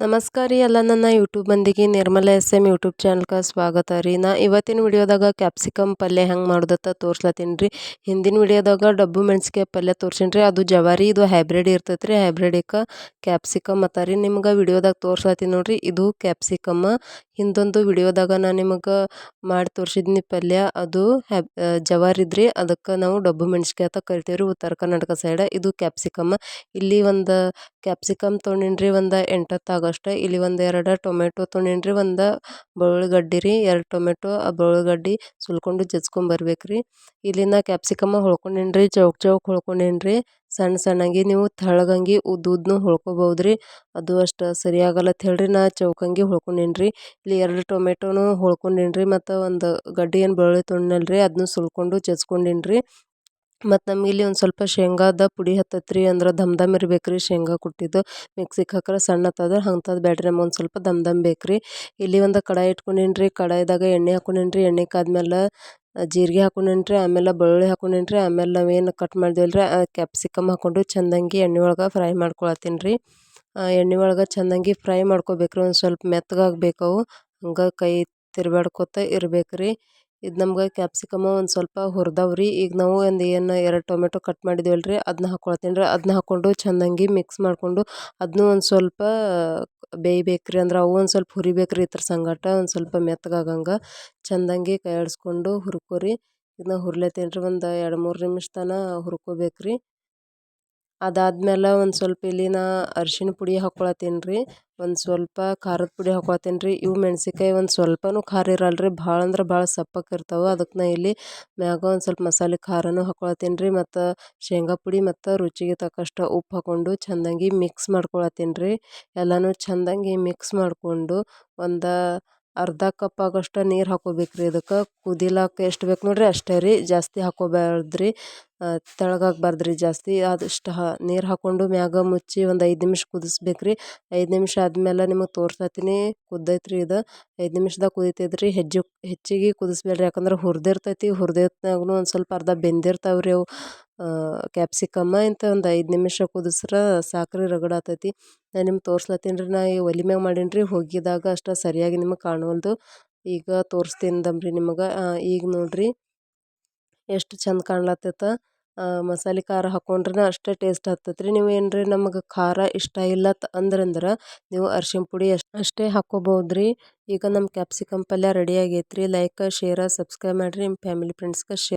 ನಮಸ್ಕಾರ ರೀ ಎಲ್ಲ ನನ್ನ ಯೂಟ್ಯೂಬ್ ಮಂದಿಗೆ ನಿರ್ಮಲ ಎಸ್ ಎಮ್ ಯೂಟ್ಯೂಬ್ ಚಾನಲ್ಗೆ ಸ್ವಾಗತ ರೀ. ನಾ ಇವತ್ತಿನ ವಿಡಿಯೋದಾಗ ಕ್ಯಾಪ್ಸಿಕಮ್ ಪಲ್ಯ ಹೆಂಗೆ ಮಾಡೋದತ್ತ ತೋರ್ಸ್ಲತ್ತೀನಿ ರೀ. ಹಿಂದಿನ ವಿಡಿಯೋದಾಗ ಡಬ್ಬು ಮೆಣಸಿನ್ಕಾಯಿ ಪಲ್ಯ ತೋರ್ಸೀನಿ ರೀ. ಅದು ಜವಾರಿ ಇದು ಹೈಬ್ರಿಡ್ ಇರ್ತೈತೆ ರೀ. ಹೈಬ್ರಿಡಿಗೆ ಕ್ಯಾಪ್ಸಿಕಮ್ ಅತ್ತ ರೀ. ನಿಮ್ಗೆ ವಿಡಿಯೋದಾಗ ತೋರ್ಸ್ಲತ್ತೀನಿ ನೋಡ್ರಿ, ಇದು ಕ್ಯಾಪ್ಸಿಕಮ್. ಹಿಂದೊಂದು ವಿಡಿಯೋದಾಗ ನಾನು ನಿಮಗೆ ಮಾಡಿ ತೋರಿಸಿದ್ನಿ ಪಲ್ಯ, ಅದು ಜವಾರಿದ್ರಿ. ಅದಕ್ಕೆ ನಾವು ಡಬ್ಬು ಮೆಣಸಿನ್ಕಾಯಿ ಅಂತ ಕರಿತೀವಿ ರೀ ಉತ್ತರ ಕರ್ನಾಟಕ ಸೈಡ್. ಇದು ಕ್ಯಾಪ್ಸಿಕಮ್. ಇಲ್ಲಿ ಒಂದು ಕ್ಯಾಪ್ಸಿಕಮ್ ತೊಗೊಂಡಿನಿ ರೀ, ಒಂದು 8 ಆಗಷ್ಟು. ಇಲ್ಲಿ ಒಂದು 2 ಟೊಮೆಟೊ ತೊಗೊಂಡಿನಿ ರೀ, ಒಂದು ಬೆಳ್ಳುಳ್ಳಿಗಡ್ಡಿ ರೀ, 2 ಟೊಮೆಟೊ. ಆ ಬೆಳ್ಳುಳ್ಳಿಗಡ್ಡಿ ಸುಲ್ಕೊಂಡು ಜಜ್ಕೊಂಬರ್ಬೇಕು ರೀ. ಇಲ್ಲಿನ ಕ್ಯಾಪ್ಸಿಕಮ್ಮ ಹೊಳ್ಕೊಂಡೀನಿ ರೀ, ಚೌಕ್ ಚೌಕ್ ಹೊಳ್ಕೊಂಡೀನಿ ರೀ. ಸಣ್ಣ ಸಣ್ಣಂಗೆ ನೀವು ತೆಳ್ಳಗಂಗೆ ಉದ್ದುದ್ನು ಹೊಳ್ಕೊಬೋದು ರೀ. ಅದು ಅಷ್ಟು ಸರಿಯಾಗಲ್ಲತ್ ಹೇಳ್ರಿ, ನಾ ಚೌಕಂಗೆ ಹೊಳ್ಕೊಂಡೀನಿ ರೀ. ಇಲ್ಲಿ 2 ಟೊಮೆಟೊನು ಹೊಳ್ಕೊಂಡೀನಿ ರೀ, ಮತ್ತು ಒಂದು ಗಡ್ಡೆ ಏನು ಬೆಳ್ಳುಳ್ಳಿ ತೊಗೊಂಡ್ನಲ್ಲ ರೀ, ಅದನ್ನು ಸುಲ್ಕೊಂಡು ಜಜ್ಕೊಂಡೀನಿ ರೀ. ಮತ್ತು ನಮ್ಗೆ ಇಲ್ಲಿ ಒಂದು ಸ್ವಲ್ಪ ಶೇಂಗಾದ ಪುಡಿ ಹತ್ತೈತೆ ರೀ, ಅಂದ್ರೆ ದಮ್ ದಮ್ ಇರ್ಬೇಕು ರೀ. ಶೇಂಗಾ ಕುಟ್ಟಿದ್ದು ಮಿಕ್ಸಿಗೆ ಹಾಕಿದ್ರೆ ಸಣ್ಣ ಹತ್ತದ, ಅಂಥದ್ದು ಬ್ಯಾಡ್ರಿ, ನಮ್ಗೆ ಒಂದು ಸ್ವಲ್ಪ ದಮ್ ದಮ್ ಬೇಕು ರೀ. ಇಲ್ಲಿ ಒಂದು ಕಡಾಯಿ ಇಟ್ಕೊಂಡೀನಿ ರೀ. ಕಡಾಯಿದಾಗ ಎಣ್ಣೆ ಹಾಕೊಂಡೀನಿ ರೀ. ಎಣ್ಣೆ ಕಾದ್ಮೇಲೆ ಜೀರಿಗೆ ಹಾಕೊಂಡೀನಿ ರೀ. ಆಮೇಲೆ ಬೆಳ್ಳುಳ್ಳಿ ಹಾಕೊಂಡೀನಿ ರೀ. ಆಮೇಲೆ ನಾವೇನು ಕಟ್ ಮಾಡಿದ್ವಲ್ಲ ರೀ, ಕ್ಯಾಪ್ಸಿಕಮ್ ಹಾಕ್ಕೊಂಡು ಚೆಂದಂಗೆ ಎಣ್ಣೆ ಒಳಗೆ ಫ್ರೈ ಮಾಡ್ಕೊಳತ್ತೀನಿ ರೀ. ಎಣ್ಣೆ ಒಳಗೆ ಚೆಂದಂಗೆ ಫ್ರೈ ಮಾಡ್ಕೊಬೇಕು ರೀ. ಒಂದು ಸ್ವಲ್ಪ ಮೆತ್ತಗಾಗ್ಬೇಕು ಅವು, ಹಂಗೆ ಕೈ ತಿರ್ಗಾಡ್ಕೊತ ಇರ್ಬೇಕು ರೀ. ಇದು ನಮ್ಗೆ ಕ್ಯಾಪ್ಸಿಕಮ್ ಒಂದು ಸ್ವಲ್ಪ ಹುರಿದವ್ರಿ. ಈಗ ನಾವು ಒಂದು ಏನು 2 ಟೊಮೆಟೊ ಕಟ್ ಮಾಡಿದ್ವಲ್ಲ ರೀ, ಅದನ್ನ ಹಾಕ್ಕೊಳ್ತೀನಿ ರೀ. ಅದನ್ನ ಹಾಕ್ಕೊಂಡು ಚೆಂದಂಗೆ ಮಿಕ್ಸ್ ಮಾಡಿಕೊಂಡು ಅದನ್ನೂ ಒಂದು ಸ್ವಲ್ಪ ಬೇಯ್ಬೇಕು ರೀ. ಅಂದ್ರೆ ಅವು ಒಂದು ಸ್ವಲ್ಪ ಹುರಿಬೇಕು ರೀ. ಇದ್ರ ಸಂಗಟ ಒಂದು ಸ್ವಲ್ಪ ಮೆತ್ತಗಾಗಂಗೆ ಚೆಂದಂಗೆ ಕೈ ಆಡಿಸ್ಕೊಂಡು ಹುರ್ಕೊರಿ. ಇದನ್ನ ಹುರ್ಲತ್ತೀನಿ ರೀ, ಒಂದು 2-3 ನಿಮಿಷ ತನಕ ಹುರ್ಕೋಬೇಕು ರೀ. ಅದಾದ್ಮೇಲೆ ಒಂದು ಸ್ವಲ್ಪ ಇಲ್ಲಿ ನಾ ಅರಿಶಿಣ ಪುಡಿ ಹಾಕ್ಕೊಳತ್ತೀನಿ ರೀ, ಒಂದು ಸ್ವಲ್ಪ ಖಾರದ ಪುಡಿ ಹಾಕ್ಕೊಳತ್ತೀನಿ ರೀ. ಇವು ಮೆಣಸಿನ್ಕಾಯಿ ಒಂದು ಸ್ವಲ್ಪನೂ ಖಾರ ಇರಲ್ಲ ರೀ, ಭಾಳ ಅಂದ್ರೆ ಭಾಳ ಸಪ್ಪಗೆ ಇರ್ತಾವೆ. ಅದಕ್ಕೆ ನಾ ಇಲ್ಲಿ ಮ್ಯಾಗ ಒಂದು ಸ್ವಲ್ಪ ಮಸಾಲೆ ಖಾರನೂ ಹಾಕ್ಕೊಳತ್ತೀನಿ ರೀ, ಮತ್ತು ಶೇಂಗಾ ಪುಡಿ ಮತ್ತು ರುಚಿಗೆ ತಕ್ಕಷ್ಟು ಉಪ್ಪು ಹಾಕ್ಕೊಂಡು ಚೆಂದಂಗೆ ಮಿಕ್ಸ್ ಮಾಡ್ಕೊಳತ್ತೀನಿ ರೀ. ಎಲ್ಲನೂ ಚೆಂದಂಗೆ ಮಿಕ್ಸ್ ಮಾಡಿಕೊಂಡು ಒಂದು ಅರ್ಧ ಕಪ್ ಆಗೋಷ್ಟು ನೀರು ಹಾಕ್ಕೋಬೇಕು ರೀ. ಇದಕ್ಕೆ ಕುದಿಲಾಕ ಎಷ್ಟು ಬೇಕು ನೋಡಿರಿ ಅಷ್ಟೇ ರೀ, ಜಾಸ್ತಿ ಹಾಕ್ಕೋಬಾರ್ದು ರೀ. ತೆಳ್ಳಗಾಗ್ಬಾರ್ದು ರೀ ಜಾಸ್ತಿ. ಅದಷ್ಟು ನೀರು ಹಾಕ್ಕೊಂಡು ಮ್ಯಾಗ ಮುಚ್ಚಿ ಒಂದು 5 ನಿಮಿಷ ಕುದಿಸ್ಬೇಕು ರೀ. 5 ನಿಮಿಷ ಆದಮೇಲೆ ನಿಮಗೆ ತೋರ್ಸತ್ತೀನಿ, ಕುದ್ದೈತೆ ರೀ ಇದು. 5 ನಿಮಿಷದಾಗ ಕುದೀತೈತೆ ರೀ. ಹೆಚ್ಚಿಗೆ ಕುದಿಸ್ಬೇಡ್ರಿ, ಯಾಕಂದ್ರೆ ಹುರಿದಿರ್ತೈತಿ. ಹುರಿದಿದ್ನಾಗೂ ಒಂದು ಸ್ವಲ್ಪ ಅರ್ಧ ಬೆಂದಿರ್ತಾವೆ ರೀ ಅವು ಕ್ಯಾಪ್ಸಿಕಮ್ಮ. ಇಂಥ ಒಂದು 5 ನಿಮಿಷ ಕುದಿಸ್ರೆ ಸಾಕ್ರಿ, ರಗಡ್ ಆತೈತಿ. ನಾನು ನಿಮ್ಗೆ ತೋರ್ಸ್ಲತ್ತೀನಿ ರೀ. ನಾ ಈ ಒಲೆ ಮ್ಯಾಗ ಮಾಡೀನಿ ರೀ, ಹೋಗಿದಾಗ ಅಷ್ಟು ಸರಿಯಾಗಿ ನಿಮಗೆ ಕಾಣವಲ್ದು. ಈಗ ತೋರಿಸ್ತೀನಿ ದಮ್ರಿ ನಿಮಗೆ. ಈಗ ನೋಡಿರಿ ಎಷ್ಟು ಚಂದ ಕಾಣ್ಲತ್ತೈತೆ. ಮಸಾಲೆ ಖಾರ ಹಾಕ್ಕೊಂಡ್ರೆ ಅಷ್ಟೇ ಟೇಸ್ಟ್ ಹತ್ತೈತೆ ರೀ. ನೀವು ಏನ್ರಿ ನಮಗೆ ಖಾರ ಇಷ್ಟ ಇಲ್ಲ ಅಂದ್ರೆ ನೀವು ಅರ್ಶಿಣ ಪುಡಿ ಅಷ್ಟೇ ಹಾಕ್ಕೋಬೋದು ರೀ. ಈಗ ನಮ್ಮ ಕ್ಯಾಪ್ಸಿಕಮ್ ಪಲ್ಯ ರೆಡಿ ಆಗೈತೆ ರೀ. ಲೈಕ್ ಶೇರ್ ಸಬ್ಸ್ಕ್ರೈಬ್ ಮಾಡಿರಿ, ನಿಮ್ಮ ಫ್ಯಾಮಿಲಿ ಫ್ರೆಂಡ್ಸ್ಗೆ ಶೇರ್